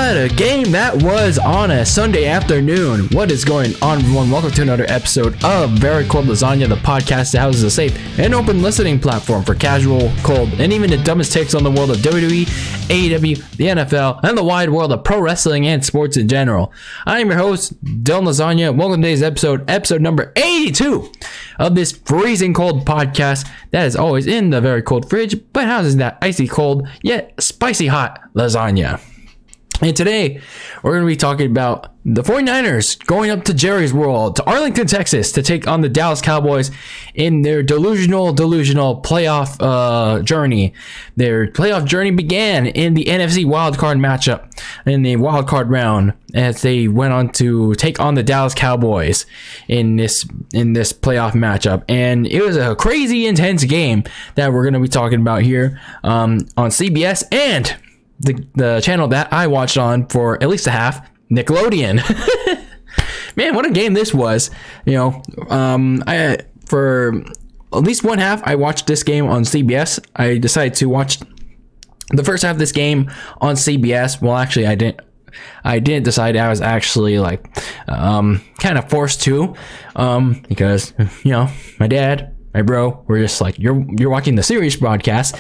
What a game that was on a Sunday afternoon. What is going on, everyone? Welcome to another episode of Very Cold Lasagna, the podcast that houses a safe and open listening platform for casual, cold, and even the dumbest takes on the world of WWE, AEW, the NFL, and the wide world of pro wrestling and sports in general. I am your host, DylanLasagna. Welcome to today's episode number 82 of this freezing cold podcast that is always in the very cold fridge, but houses that icy cold yet spicy hot lasagna. And today, we're going to be talking about the 49ers going up to Jerry's World, to Arlington, Texas, to take on the Dallas Cowboys in their delusional playoff journey. Their playoff journey began in the NFC Wild Card matchup in the Wild Card round as they went on to take on the Dallas Cowboys in this playoff matchup. And it was a crazy intense game that we're going to be talking about here on CBS and the channel that I watched on for at least a half, Nickelodeon. Man, what a game this was. I for at least one half, I watched this game on CBS. I decided to watch the first half of this game on CBS. Well, actually, I didn't decide. I was actually kind of forced to, because my dad, my bro, were just like, you're watching the series broadcast.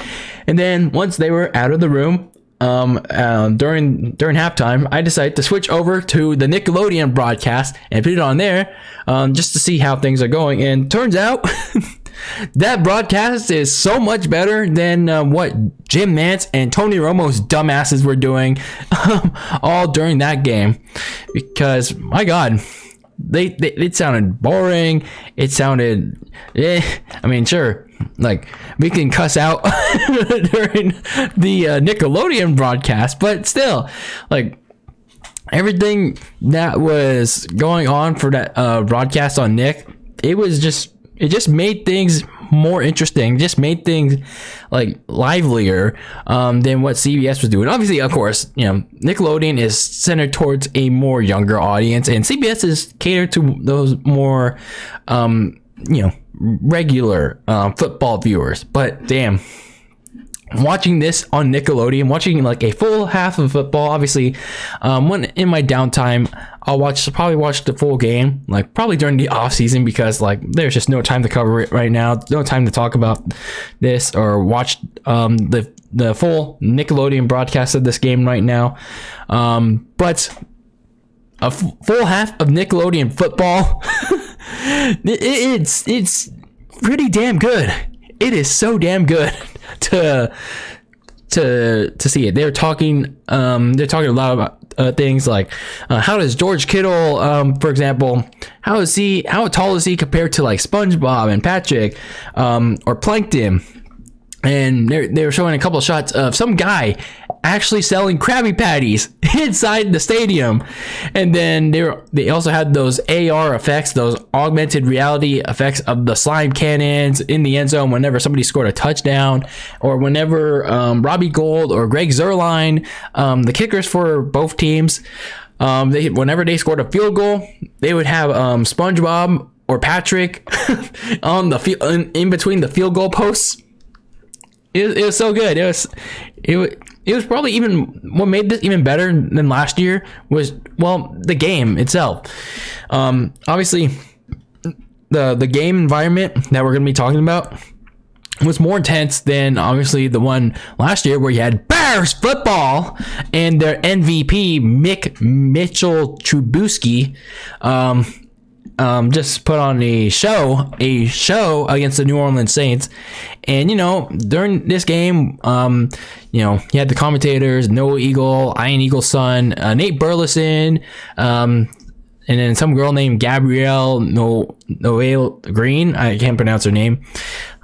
And then once they were out of the room, during halftime, I decided to switch over to the Nickelodeon broadcast and put it on there, just to see how things are going. And turns out that broadcast is so much better than what Jim Nantz and Tony Romo's dumbasses were doing all during that game. Because my God, it sounded boring. It sounded, sure, like we can cuss out during the Nickelodeon broadcast, but still, like, everything that was going on for that broadcast on Nick, it just made things more interesting, just made things like livelier than what CBS was doing. Obviously, of course, Nickelodeon is centered towards a more younger audience, and CBS is catered to those more regular football viewers. But damn, watching this on Nickelodeon, watching like a full half of football, obviously, when in my downtime, I'll probably watch the full game, like probably during the off season, because like there's just no time to cover it right now, no time to talk about this or watch the full Nickelodeon broadcast of this game right now. But a full half of Nickelodeon football, it's pretty damn good. It is so damn good to see it. They're talking a lot about things like how does George Kittle, for example, how tall is he compared to like SpongeBob and Patrick, or Plankton? And they were showing a couple of shots of some guy actually selling Krabby Patties inside the stadium. And then they also had those AR effects, those augmented reality effects of the slime cannons in the end zone whenever somebody scored a touchdown, or whenever Robbie Gould or Greg Zuerlein, the kickers for both teams, whenever they scored a field goal, they would have SpongeBob or Patrick on the in between the field goal posts. It was so good. It was probably even what made this even better than last year was, well, the game itself. Obviously, the game environment that we're going to be talking about was more intense than obviously the one last year where you had Bears football and their MVP Mitchell Trubisky just put on a show against the New Orleans Saints. And during this game, you had the commentators, Noah Eagle, Ian Eagle's son, Nate Burleson, and then some girl named Gabrielle Noel Green. I can't pronounce her name.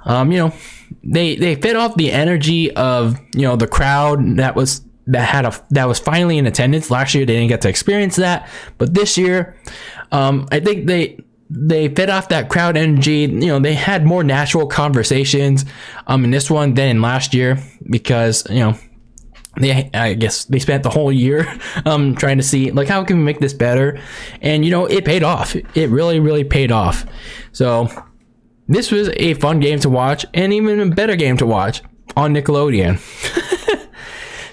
They fed off the energy of the crowd that was finally in attendance. Last year they didn't get to experience that, but this year, I think they fed off that crowd energy. They had more natural conversations in this one than in last year, because I guess they spent the whole year trying to see like how can we make this better, and it paid off. It really paid off. So this was a fun game to watch, and even a better game to watch on Nickelodeon.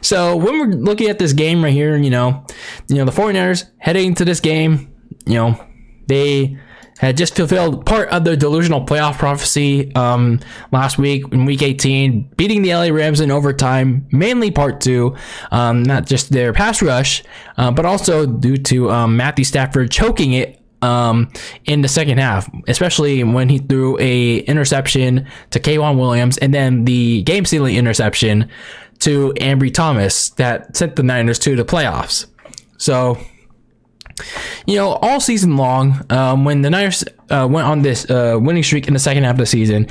So when we're looking at this game right here, the 49ers heading to this game, they had just fulfilled part of their delusional playoff prophecy last week in Week 18, beating the LA Rams in overtime, mainly part 2, not just their pass rush, but also due to Matthew Stafford choking it in the second half, especially when he threw a interception to K'Wan Williams and then the game-sealing interception to Ambry Thomas that sent the Niners to the playoffs. So, all season long, when the Niners went on this winning streak in the second half of the season,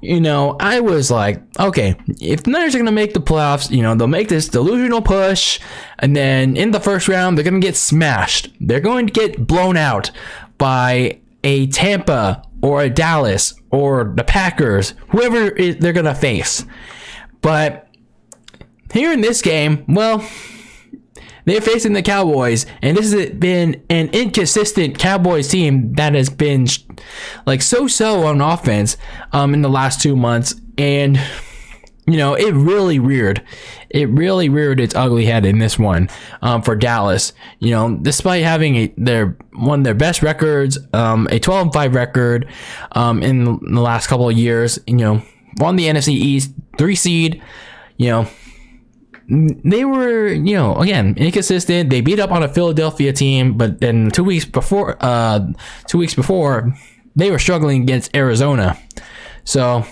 I was like, okay, if the Niners are going to make the playoffs, they'll make this delusional push, and then in the first round, they're going to get smashed. They're going to get blown out by a Tampa or a Dallas or the Packers, whoever they're going to face. But here in this game, well, they're facing the Cowboys, and this has been an inconsistent Cowboys team that has been so-so on offense in the last 2 months, and it really reared its ugly head in this one for Dallas. Despite having one of their best records, a 12-5 record in the last couple of years, won the NFC East 3 seed, they were, again, inconsistent. They beat up on a Philadelphia team, but then 2 weeks before, they were struggling against Arizona. So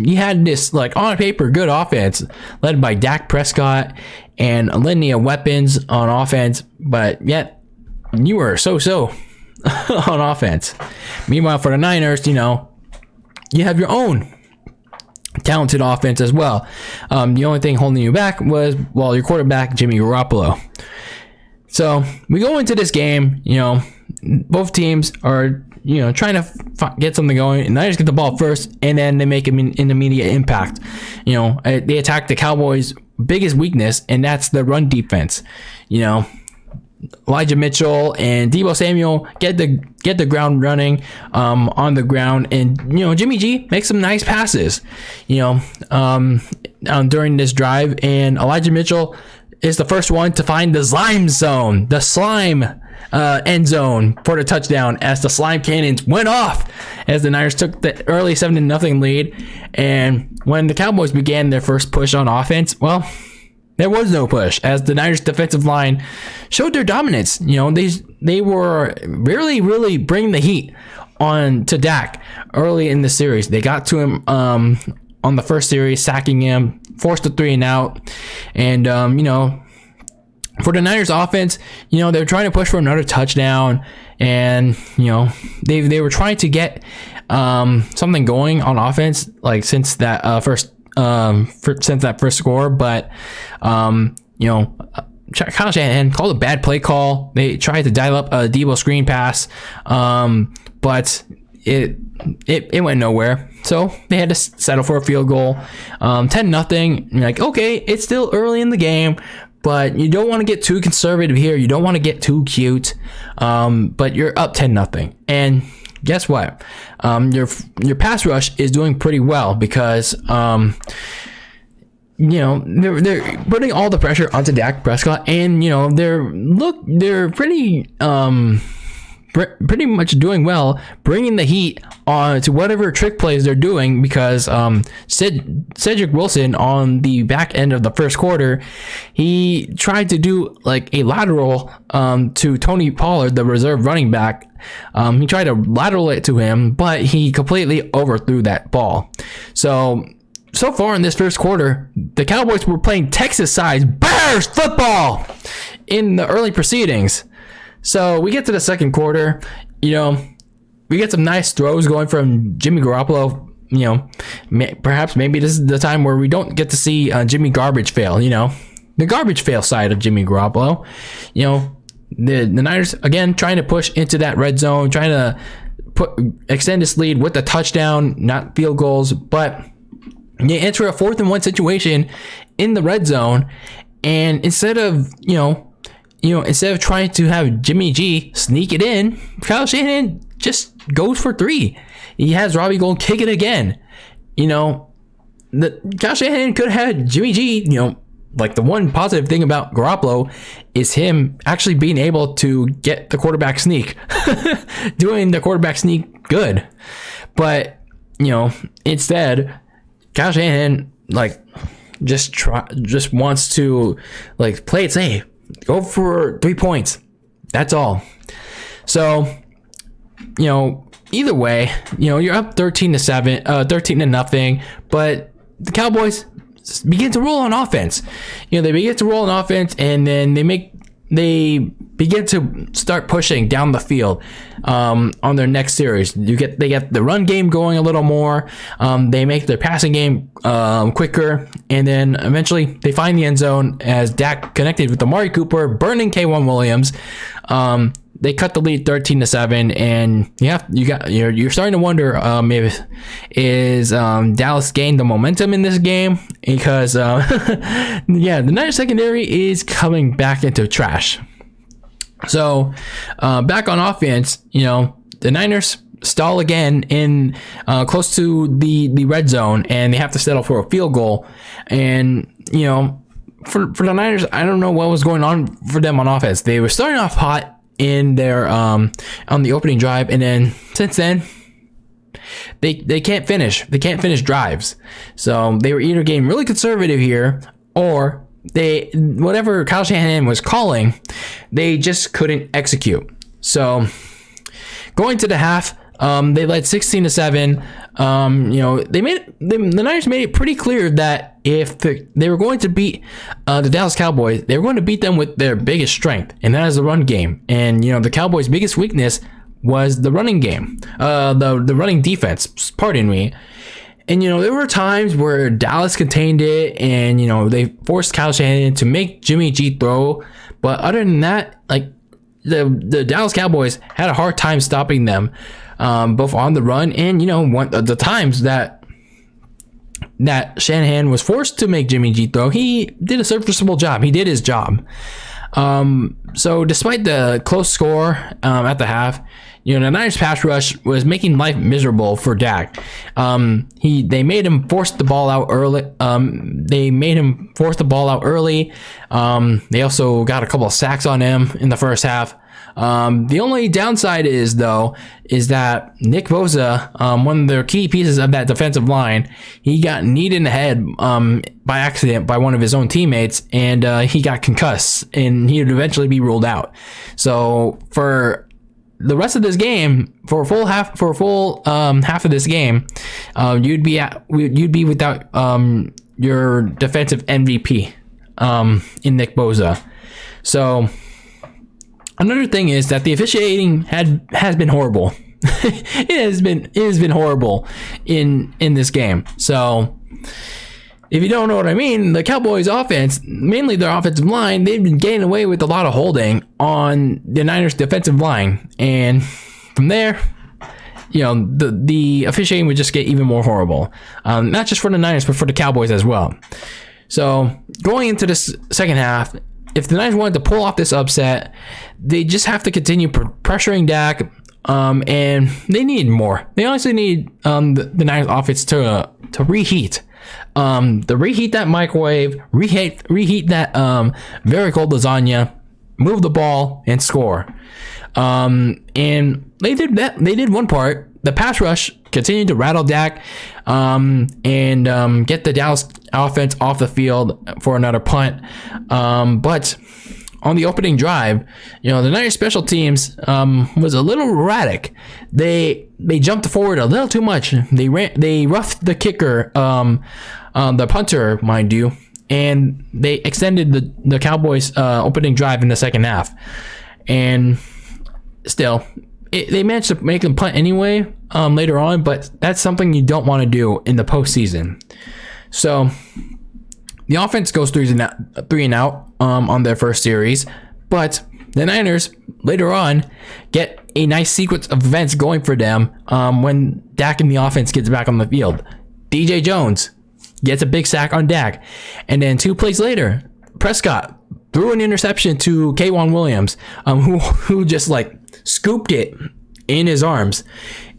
you had this, on paper, good offense led by Dak Prescott and a litany of weapons on offense, but yet you were so-so on offense. Meanwhile, for the Niners, you have your own talented offense as well. The only thing holding you back was, your quarterback, Jimmy Garoppolo. So we go into this game, both teams are, trying to get something going, and Niners get the ball first, and then they make an immediate impact. They attack the Cowboys' biggest weakness, and that's the run defense. Elijah Mitchell and Deebo Samuel get the ground running on the ground, and Jimmy G makes some nice passes during this drive, and Elijah Mitchell is the first one to find the slime end zone for the touchdown as the slime cannons went off as the Niners took the early 7-0 lead. And when the Cowboys began their first push on offense, there was no push as the Niners defensive line showed their dominance. They were really bringing the heat on to Dak early in the series. They got to him on the first series, sacking him, forced a 3-and-out, and for the Niners offense, they were trying to push for another touchdown, and they were trying to get something going on offense since that first score, but Kyle Shanahan called a bad play call. They tried to dial up a Deebo screen pass, but it went nowhere. So they had to settle for a field goal. 10-0. Okay, it's still early in the game, but you don't want to get too conservative here. You don't want to get too cute. But you're up 10-0, and guess what? Your pass rush is doing pretty well because they're putting all the pressure onto Dak Prescott, and they're pretty much doing well, bringing the heat on to whatever trick plays they're doing, because Cedric Wilson on the back end of the first quarter, he tried to do a lateral to Tony Pollard, the reserve running back. He tried to lateral it to him, but he completely overthrew that ball. So far in this first quarter, the Cowboys were playing Texas-sized Bears football in the early proceedings. So we get to the second quarter, we get some nice throws going from Jimmy Garoppolo. Perhaps maybe this is the time where we don't get to see Jimmy garbage fail, the garbage fail side of Jimmy Garoppolo. The Niners, again, trying to push into that red zone, trying to extend this lead with a touchdown, not field goals, but you enter a 4th-and-1 situation in the red zone, and instead of trying to have Jimmy G sneak it in, Kyle Shanahan just goes for 3. He has Robbie Gould kick it again. Kyle Shanahan could have had Jimmy G, like the one positive thing about Garoppolo is him actually being able to get the quarterback sneak, doing the quarterback sneak good. But, instead, Kyle Shanahan, just wants to, play it safe. Go for 3 points. That's all. So, either way, you're up 13-0, but the Cowboys begin to roll on offense. They begin to roll on offense, and then they begin to start pushing down the field on their next series. They get the run game going a little more. They make their passing game quicker, and then eventually they find the end zone as Dak connected with Amari Cooper, burning K1 Williams. They cut the lead 13-7, and you're starting to wonder if Dallas gained the momentum in this game, because the Niners secondary is coming back into trash. So back on offense, the Niners stall again in close to the red zone, and they have to settle for a field goal. And for the Niners, I don't know what was going on for them on offense. They were starting off hot in their on the opening drive, and then since then they can't finish drives. So they were either getting really conservative here, or whatever Kyle Shanahan was calling, they just couldn't execute. So going to the half, they led 16-7. The Niners made it pretty clear that if they were going to beat the Dallas Cowboys, they were going to beat them with their biggest strength, and that is the run game. And the Cowboys' biggest weakness was the running game, the running defense. Pardon me. And there were times where Dallas contained it, and they forced Kyle Shanahan to make Jimmy G throw. But other than that, the Dallas Cowboys had a hard time stopping them, both on the run and the times that Shanahan was forced to make Jimmy G throw, he did a serviceable job. He did his job. So despite the close score at the half, the Niners pass rush was making life miserable for Dak. They made him force the ball out early. They also got a couple of sacks on him in the first half. The only downside is that Nick Bosa, one of their key pieces of that defensive line, he got kneed in the head by accident by one of his own teammates, and he got concussed, and he would eventually be ruled out. So for the rest of this game, for a full half of this game, you'd be without your defensive MVP in Nick Bosa. So another thing is that the officiating has been horrible. It has been horrible in this game. So if you don't know what I mean, the Cowboys offense, mainly their offensive line, they've been getting away with a lot of holding on the Niners defensive line. And from there, the officiating would just get even more horrible. Not just for the Niners, but for the Cowboys as well. So going into this second half, if the Niners wanted to pull off this upset, they just have to continue pressuring Dak, and they need more. They honestly need the Niners offense to reheat. Reheat that microwave, reheat that very cold lasagna, move the ball, and score. And they did that. They did one part. The pass rush continued to rattle Dak and get the Dallas offense off the field for another punt. But on the opening drive, the Niners special teams was a little erratic. They jumped forward a little too much. They roughed the kicker, the punter, mind you, and they extended the Cowboys opening drive in the second half. And still, they managed to make them punt anyway later on, but that's something you don't want to do in the postseason. So the offense goes 3 and out on their first series, but the Niners later on get a nice sequence of events going for them when Dak and the offense gets back on the field. DJ Jones gets a big sack on Dak, and then 2 plays later, Prescott threw an interception to K1 Williams, who just scooped it in his arms.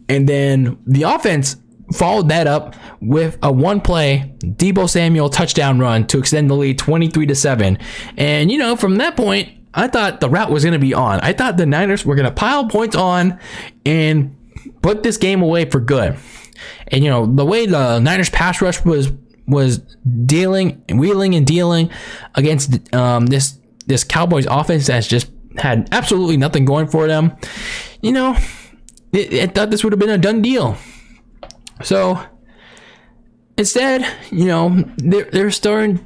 And then the offense followed that up with a one-play Deebo Samuel touchdown run to extend the lead 23-7. And, from that point, I thought the route was going to be on. I thought the Niners were going to pile points on and put this game away for good. And, the way the Niners pass rush was wheeling and dealing against this Cowboys offense that's just had absolutely nothing going for them, I thought this would have been a done deal. So instead, they're starting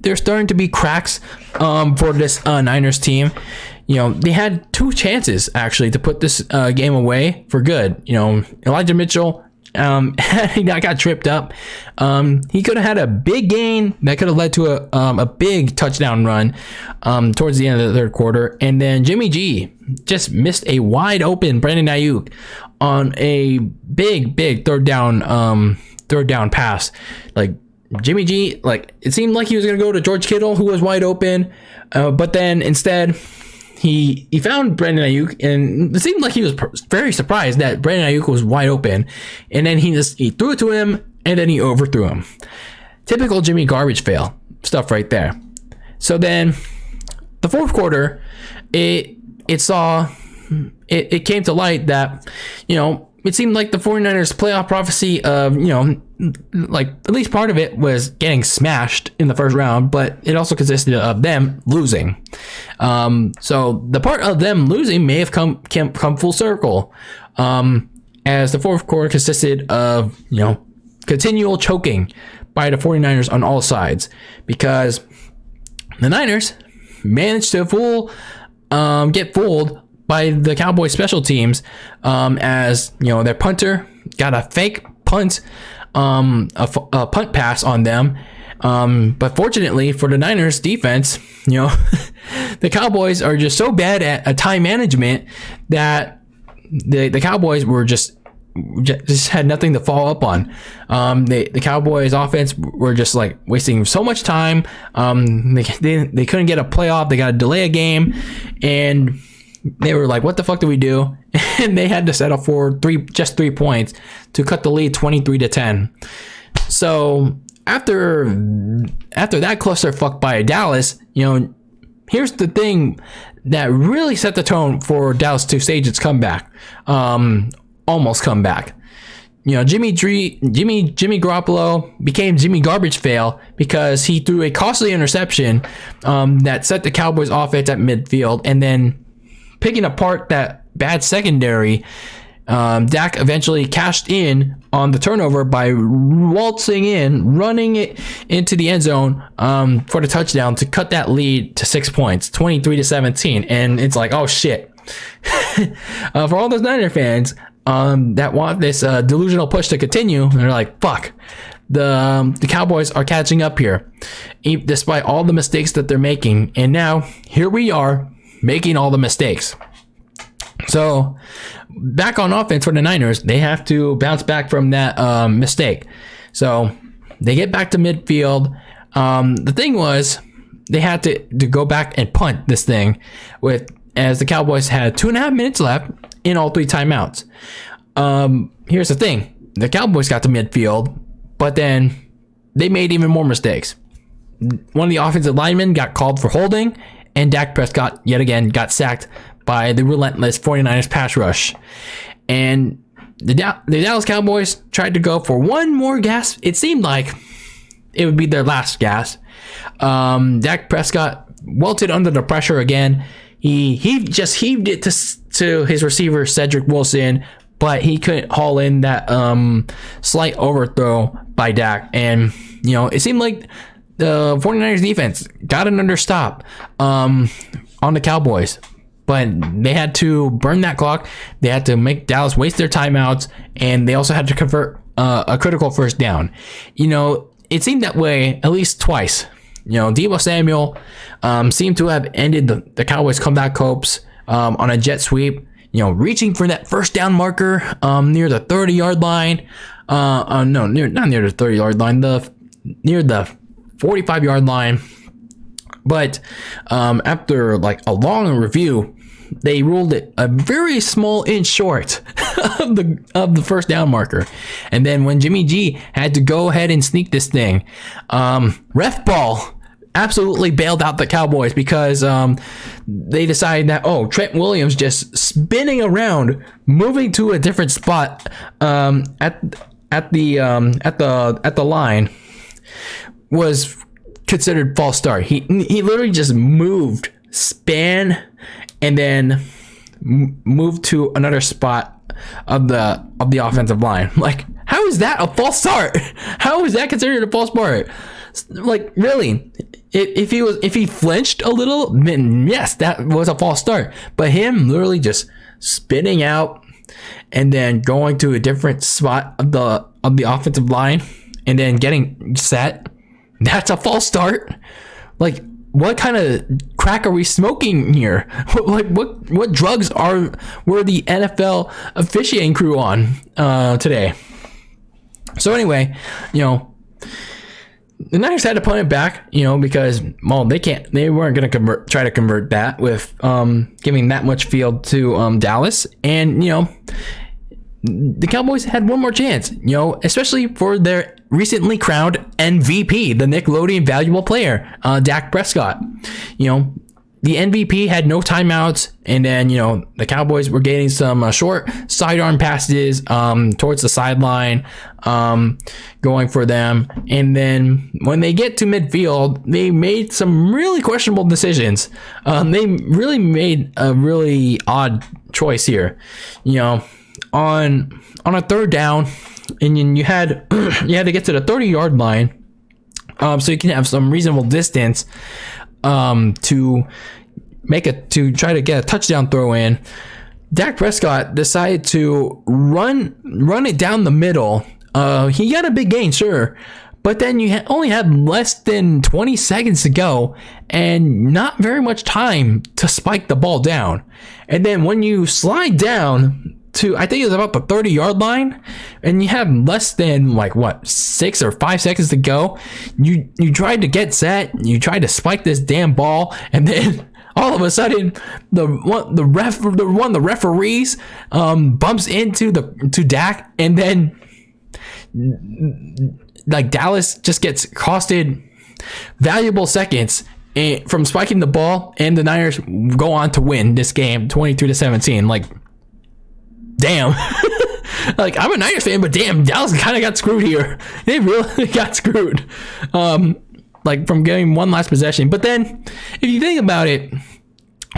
to be cracks for this Niners team. They had two chances actually to put this game away for good. Elijah Mitchell, he got tripped up. He could have had a big gain that could have led to a big touchdown run towards the end of the third quarter. And then Jimmy G just missed a wide open Brandon Ayuk on a big third down pass. Like Jimmy G, it seemed like he was going to go to George Kittle, who was wide open. But then instead, he found Brandon Ayuk, and it seemed like he was very surprised that Brandon Ayuk was wide open. And then he threw it to him, and then he overthrew him. Typical Jimmy garbage fail stuff right there. So then the fourth quarter, it came to light that, it seemed like the 49ers playoff prophecy of, at least part of it was getting smashed in the first round, but it also consisted of them losing. So the part of them losing may have come full circle, as the fourth quarter consisted of, continual choking by the 49ers on all sides, because the Niners managed to get fooled by the Cowboys special teams, as their punter got a fake punt, a punt pass on them. But fortunately for the Niners defense, the Cowboys are just so bad at time management that the Cowboys were just had nothing to follow up on. The Cowboys offense were just wasting so much time. They couldn't get a playoff. They got to delay a game, and they were like, what the fuck do we do? And they had to settle for just 3 points to cut the lead 23-10. So after that clusterfuck by Dallas, here's the thing that really set the tone for Dallas to stage its comeback. Almost comeback. Jimmy Garoppolo became Jimmy Garbage Fail because he threw a costly interception that set the Cowboys offense at midfield, and then picking apart that bad secondary, Dak eventually cashed in on the turnover by waltzing in, running it into the end zone for the touchdown to cut that lead to 6 points, 23-17. And it's like, oh shit. For all those Niner fans that want this delusional push to continue, they're like, fuck. The Cowboys are catching up here, despite all the mistakes that they're making. And now, here we are, making all the mistakes. So back on offense for the Niners, they have to bounce back from that mistake. So they get back to midfield. The thing was, they had to go back and punt this thing as the Cowboys had 2.5 minutes left in all 3 timeouts. Here's the thing. The Cowboys got to midfield, but then they made even more mistakes. One of the offensive linemen got called for holding, and Dak Prescott yet again got sacked by the relentless 49ers pass rush. And the Dallas Cowboys tried to go for one more gasp. It seemed like it would be their last gasp. Dak Prescott welted under the pressure again. He just heaved it to his receiver, Cedric Wilson, but he couldn't haul in that slight overthrow by Dak. And, it seemed like the 49ers defense got an understop on the Cowboys. But they had to burn that clock. They had to make Dallas waste their timeouts. And they also had to convert a critical first down. It seemed that way at least twice. Deebo Samuel seemed to have ended the Cowboys' comeback hopes on a jet sweep. Reaching for that first down marker near the 30-yard line. Not near the 30-yard line. Near the 45-yard line. But after a long review, they ruled it a very small inch short of the first down marker. And then when Jimmy G had to go ahead and sneak this thing, ref ball absolutely bailed out the Cowboys because they decided that Trent Williams just spinning around, moving to a different spot at the line was considered false start. He literally just moved, span, and then moved to another spot of the offensive line. Like, how is that a false start? How is that considered a false start? Like, really? If he flinched a little, then yes, that was a false start. But him literally just spinning out and then going to a different spot of the offensive line and then getting set, that's a false start. Like, what kind of crack are we smoking here? What drugs were the NFL officiating crew on today? So anyway, the Niners had to punt it back, because they weren't going to try to convert that with giving that much field to Dallas, and the Cowboys had one more chance, especially for their recently crowned MVP, the Nickelodeon valuable player, Dak Prescott. The MVP had no timeouts, and then the Cowboys were getting some short sidearm passes towards the sideline, going for them. And then when they get to midfield, they made some really questionable decisions. They really made a really odd choice here. On a third down, and you had to get to the 30-yard line, so you can have some reasonable distance to try to get a touchdown throw in. Dak Prescott decided to run it down the middle. He got a big gain, sure, but then you only had less than 20 seconds to go and not very much time to spike the ball down. And then when you slide down to, I think it was about the 30-yard line, and you have less than 6 or 5 seconds to go, you tried to get set, you tried to spike this damn ball, and then all of a sudden the referees bumps into Dak, and then Dallas just gets costed valuable seconds from spiking the ball, and the Niners go on to win this game 22-17. Damn. I'm a Niners fan, but damn, Dallas kind of got screwed here. They really got screwed. From getting one last possession. But then, if you think about it,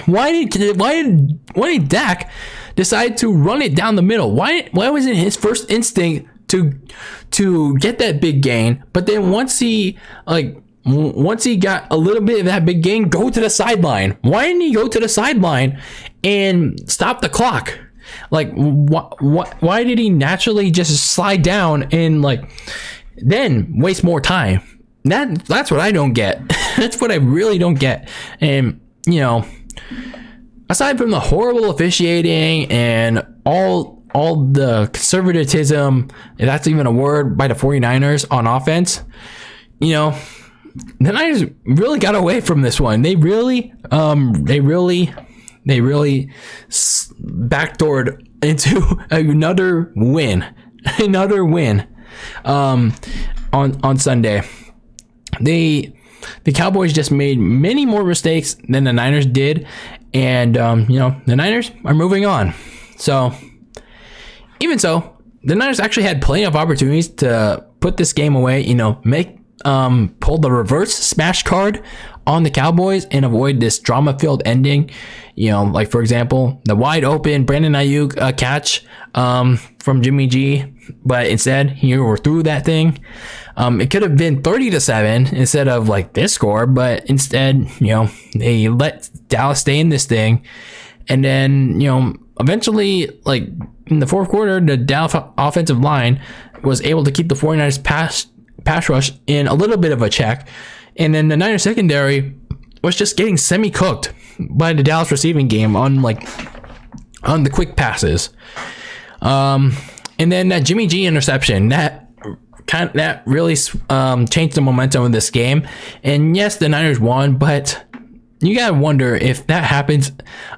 why did Dak decide to run it down the middle? Why wasn't his first instinct to get that big gain? But then once he got a little bit of that big gain, go to the sideline. Why didn't he go to the sideline and stop the clock? Why did he naturally just slide down and then waste more time? That's what I don't get. That's what I really don't get. And aside from the horrible officiating and all the conservatism, if that's even a word, by the 49ers on offense, the Niners really got away from this one. They really backdoored into another win on Sunday. The Cowboys just made many more mistakes than the Niners did, and the Niners are moving on. So even so, the Niners actually had plenty of opportunities to put this game away, pull the reverse smash card on the Cowboys and avoid this drama-filled ending. For example, the wide open Brandon Ayuk catch from Jimmy G, but instead here we're through that thing. It could have been 30-7 instead of this score, but instead, they let Dallas stay in this thing. And then, eventually, in the fourth quarter, the Dallas offensive line was able to keep the 49ers pass rush in a little bit of a check. And then the Niners secondary was just getting semi-cooked by the Dallas receiving game on the quick passes. And then that Jimmy G interception, that really changed the momentum of this game. And yes, the Niners won, but you gotta wonder if that happens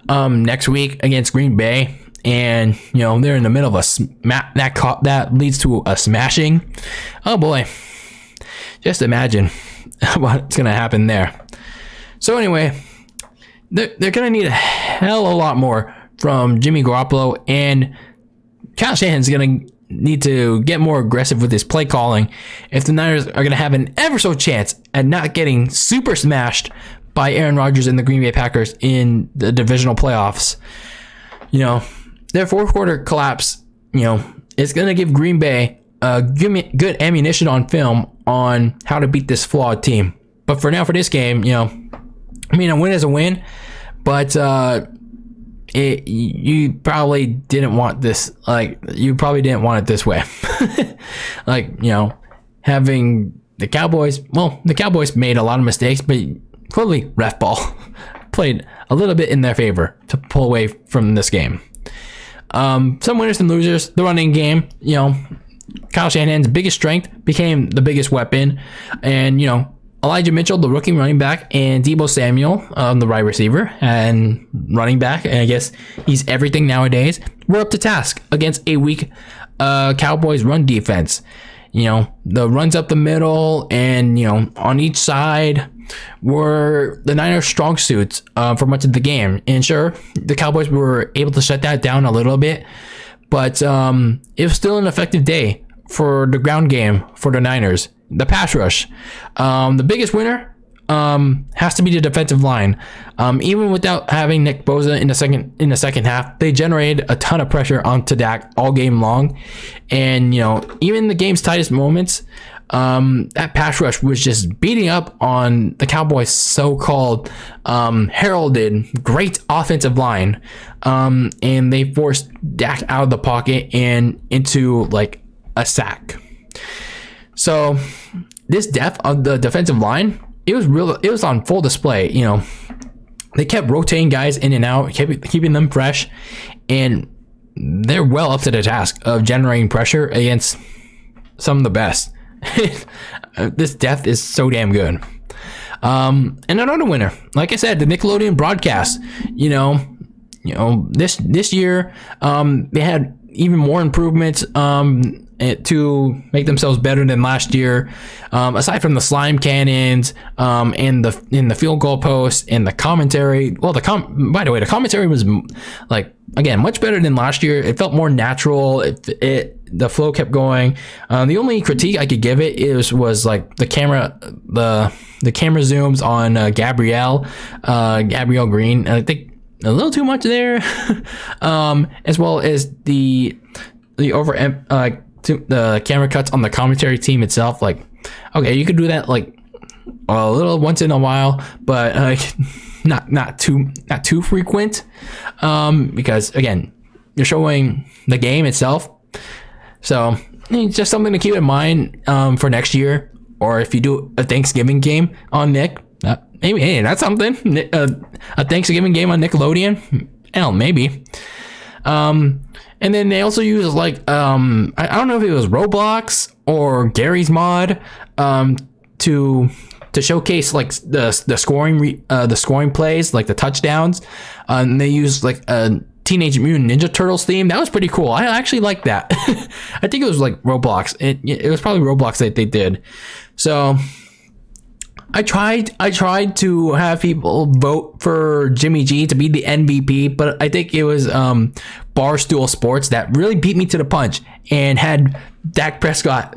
next week against Green Bay, and they're in the middle of that leads to a smashing. Oh boy, just imagine what's gonna happen there. So anyway, they're gonna need a hell of a lot more from Jimmy Garoppolo, and Kyle Shanahan's gonna need to get more aggressive with his play calling if the Niners are gonna have an ever so chance at not getting super smashed by Aaron Rodgers and the Green Bay Packers in the divisional playoffs. Their fourth quarter collapse, is going to give Green Bay good ammunition on film on how to beat this flawed team. But for now, for this game, a win is a win, but you probably didn't want this. You probably didn't want it this way. Having the Cowboys. Well, the Cowboys made a lot of mistakes, but clearly ref ball played a little bit in their favor to pull away from this game. Some winners and losers. The running game, Kyle Shanahan's biggest strength became the biggest weapon. And, Elijah Mitchell, the rookie running back, and Deebo Samuel, the wide receiver and running back, and I guess he's everything nowadays, were up to task against a weak Cowboys run defense. The runs up the middle and, on each side were the Niners' strong suits for much of the game. And sure, the Cowboys were able to shut that down a little bit, but it was still an effective day for the ground game for the Niners. The pass rush. The biggest winner has to be the defensive line. Even without having Nick Bosa in the second half, they generated a ton of pressure onto Dak all game long. And even the game's tightest moments, that pass rush was just beating up on the Cowboys' so-called heralded great offensive line, and they forced Dak out of the pocket and into a sack. So this depth of the defensive line, it was on full display. They kept rotating guys in and out, keeping them fresh, and they're well up to the task of generating pressure against some of the best. This depth is so damn good. And another winner, like I said, the Nickelodeon broadcast. This year, they had even more improvements to make themselves better than last year. Aside from the slime cannons, and the field goal post and the commentary. Well, by the way, the commentary was again much better than last year. It felt more natural. The flow kept going. The only critique I could give it was the camera zooms on Gabrielle Green. I think a little too much there, as well as the the camera cuts on the commentary team itself. Okay, you could do that a little once in a while, but not too frequent, because again, you're showing the game itself. So it's just something to keep in mind for next year, or if you do a Thanksgiving game on Nick, maybe hey, that's something. A Thanksgiving game on Nickelodeon, maybe. And then they also use I don't know if it was Roblox or Gary's mod to showcase the scoring plays, the touchdowns, and they use a Teenage Mutant Ninja Turtles theme. That was pretty cool. I actually liked that. I think it was Roblox. It was probably Roblox that they did. So I tried to have people vote for Jimmy G to be the MVP, but I think it was Barstool Sports that really beat me to the punch and had Dak Prescott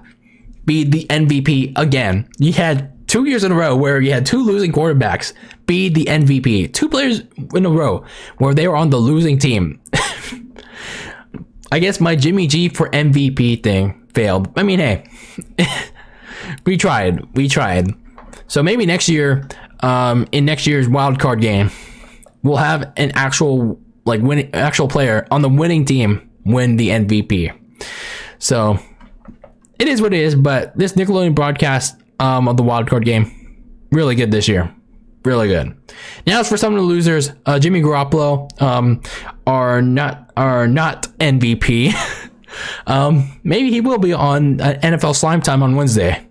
be the MVP again. You had 2 years in a row where you had two losing quarterbacks be the MVP. Two players in a row where they were on the losing team. I guess my Jimmy G for MVP thing failed. I mean, hey, we tried. So maybe next year, in next year's wild card game, we'll have an actual actual player on the winning team win the MVP. So it is what it is. But this Nickelodeon broadcast of the wild card game, really good this year, really good. Now as for some of the losers, Jimmy Garoppolo are not MVP. Maybe he will be on NFL Slime Time on Wednesday.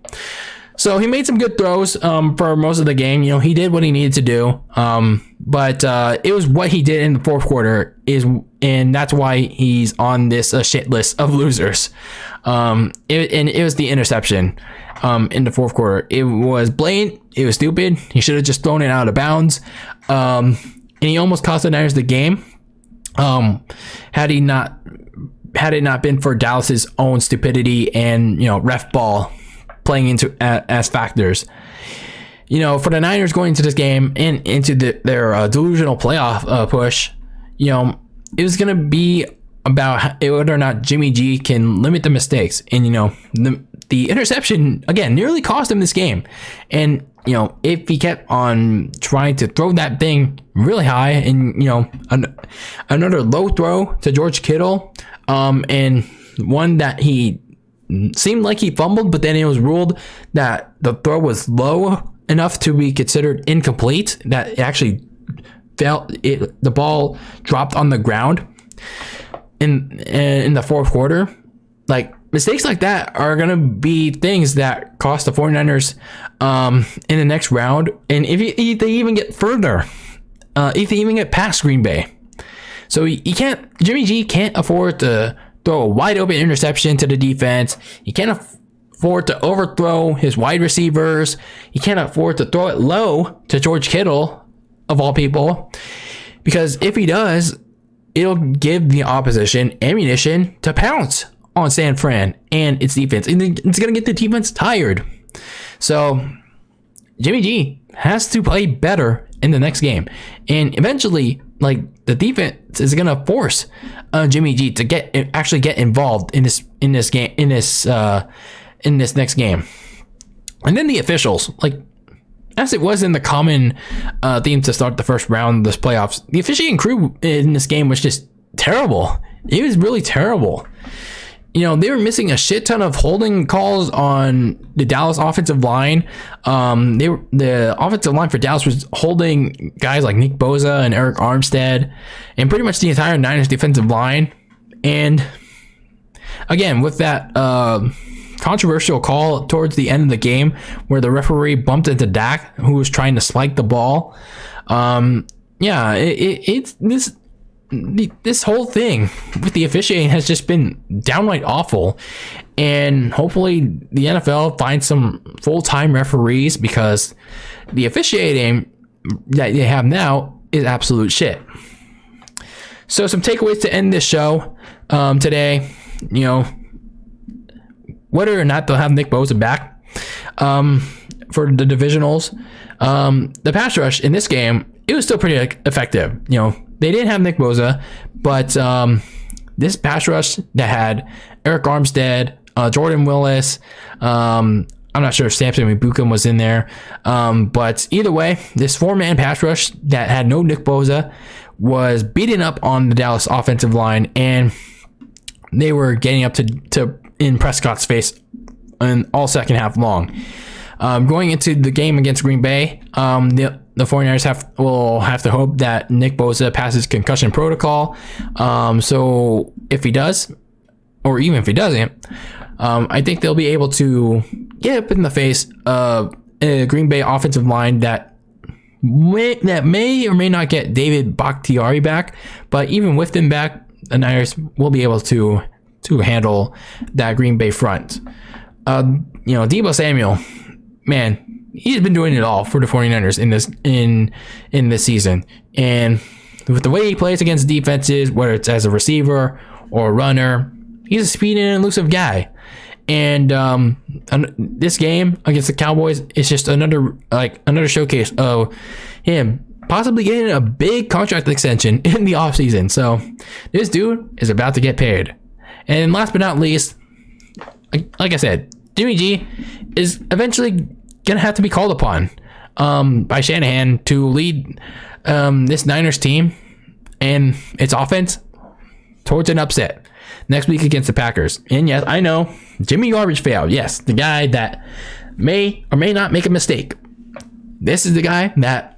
So he made some good throws for most of the game. He did what he needed to do. But it was what he did in the fourth quarter and that's why he's on this shit list of losers. It was the interception in the fourth quarter. It was blatant. It was stupid. He should have just thrown it out of bounds. And he almost cost the Niners the game. Had it not been for Dallas's own stupidity and ref ball playing into as factors. For the Niners going into this game and into their delusional playoff push, it was going to be about whether or not Jimmy G can limit the mistakes. And, the interception, again, nearly cost him this game. And, if he kept on trying to throw that thing really high and, another low throw to George Kittle, and one that he seemed like he fumbled, but then it was ruled that the throw was low enough to be considered incomplete, that it actually the ball dropped on the ground in the fourth quarter. Like, mistakes like that are going to be things that cost the 49ers in the next round. And if they even get further, if they even get past Green Bay. So Jimmy G can't afford to throw a wide open interception to the defense. He can't afford to overthrow his wide receivers. He can't afford to throw it low to George Kittle, of all people. Because if he does, it'll give the opposition ammunition to pounce on San Fran and its defense. And it's going to get the defense tired. So Jimmy G has to play better in the next game. And eventually, the defense is going to force Jimmy G to actually get involved in this next game. And then the officials, as it was in the common theme to start the first round of this playoffs, the officiating crew in this game was just terrible. It was really terrible. They were missing a shit ton of holding calls on the Dallas offensive line. The offensive line for Dallas was holding guys like Nick Bosa and Eric Armstead and pretty much the entire Niners defensive line. And again, with that controversial call towards the end of the game where the referee bumped into Dak, who was trying to spike the ball. This whole thing with the officiating has just been downright awful, and hopefully the NFL finds some full-time referees, because the officiating that they have now is absolute shit. So some takeaways to end this show today. Whether or not they'll have Nick Bosa back for the divisionals, the pass rush in this game, it was still pretty effective. They didn't have Nick Bosa, but this pass rush that had Eric Armstead, Jordan Willis, I'm not sure if Samson Ibuka was in there, but either way, this 4-man pass rush that had no Nick Bosa was beating up on the Dallas offensive line, and they were getting up to in Prescott's face in all second half long. Going into the game against Green Bay, the 49ers will have to hope that Nick Bosa passes concussion protocol. So if he does, or even if he doesn't, I think they'll be able to get up in the face of a Green Bay offensive line that may or may not get David Bakhtiari back. But even with them back, the Niners will be able to handle that Green Bay front. Deebo Samuel, man, he's been doing it all for the 49ers in this season. And with the way he plays against defenses, whether it's as a receiver or a runner, he's a speedy and elusive guy. And this game against the Cowboys is just another showcase of him possibly getting a big contract extension in the offseason. So this dude is about to get paid. And last but not least, like I said, Jimmy G is eventually going to have to be called upon by Shanahan to lead this Niners team and its offense towards an upset next week against the Packers. And yes, I know, Jimmy Garbage failed. Yes, the guy that may or may not make a mistake. This is the guy that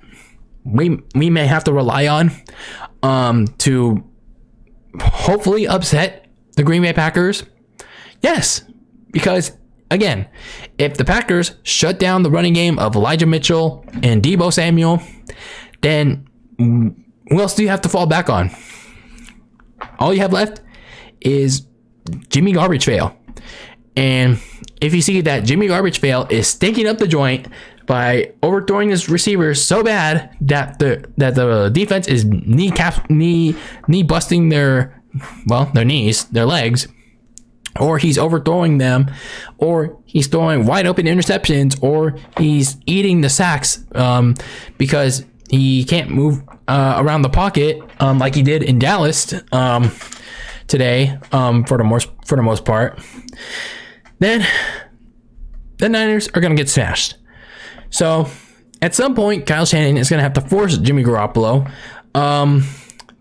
we may have to rely on to hopefully upset the Green Bay Packers. Yes, because again, if the Packers shut down the running game of Elijah Mitchell and Deebo Samuel, then who else do you have to fall back on? All you have left is Jimmy Garbage Fail. And if you see that Jimmy Garbage Fail is stinking up the joint by overthrowing his receivers so bad that the defense is knee busting their knees, their legs, or he's overthrowing them, or he's throwing wide open interceptions, or he's eating the sacks because he can't move around the pocket like he did in Dallas today for the most part, then the Niners are going to get smashed. So at some point, Kyle Shanahan is going to have to force Jimmy Garoppolo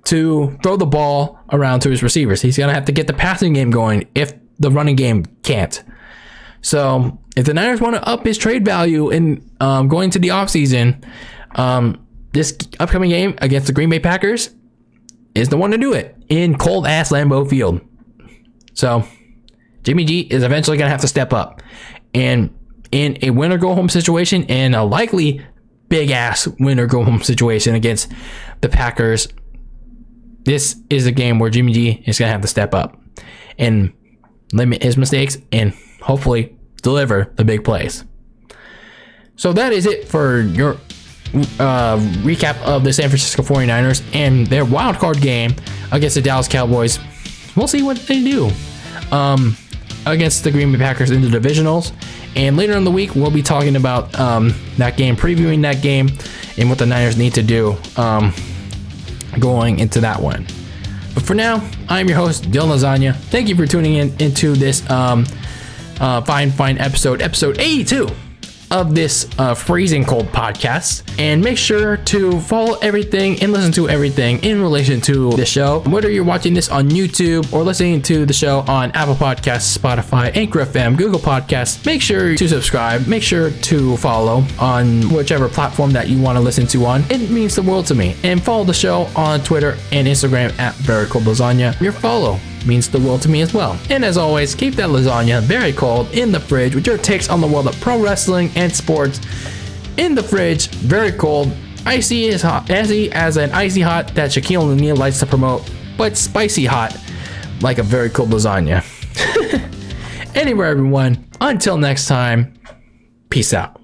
to throw the ball around to his receivers. He's going to have to get the passing game going if the running game can't. So if the Niners want to up his trade value in going to the offseason, this upcoming game against the Green Bay Packers is the one to do it in cold-ass Lambeau Field. So Jimmy G is eventually going to have to step up. And in a win-or-go-home situation, and a likely big-ass win-or-go-home situation against the Packers, this is a game where Jimmy G is going to have to step up and limit his mistakes and hopefully deliver the big plays. So that is it for your recap of the San Francisco 49ers and their wild card game against the Dallas Cowboys. We'll see what they do against the Green Bay Packers in the divisionals. And later in the week, we'll be talking about that game, previewing that game, and what the Niners need to do going into that one. But for now, I'm your host, DylanLasagna. Thank you for tuning into this fine episode 82 of this freezing cold podcast. And make sure to follow everything and listen to everything in relation to the show. Whether you're watching this on YouTube or listening to the show on Apple Podcasts, Spotify, Anchor FM, Google Podcasts, make sure to subscribe. Make sure to follow on whichever platform that you want to listen to on. It means the world to me. And follow the show on Twitter and Instagram at Very Cold Lasagna. Your follow means the world to me as well. And as always, keep that lasagna very cold in the fridge with your takes on the world of pro wrestling and sports in the fridge, very cold, icy as an icy hot that Shaquille O'Neal likes to promote, but spicy hot like a very cold lasagna. Anyway, everyone, until next time, peace out.